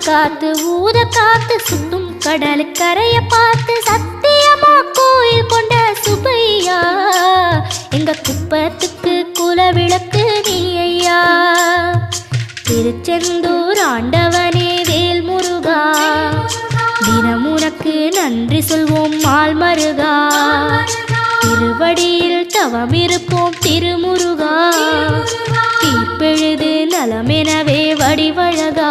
காத்து ஊத காத்து சுத்தும் கடல் கரைய பார்த்து சத்தியமா கோயில் கொண்ட சுப்பையா எங்க குப்பத்துக்கு குலவிளக்கு நீ ஐயா. திருச்செந்தூர் ஆண்டவனே வேல் முருகா தினம் உனக்கு நன்றி சொல்வோம் மால் மருகா. திருவடியில் தவம் இருப்போம் திருமுருகா தீர்ப்பெழுது நலமெனவே வடிவழகா.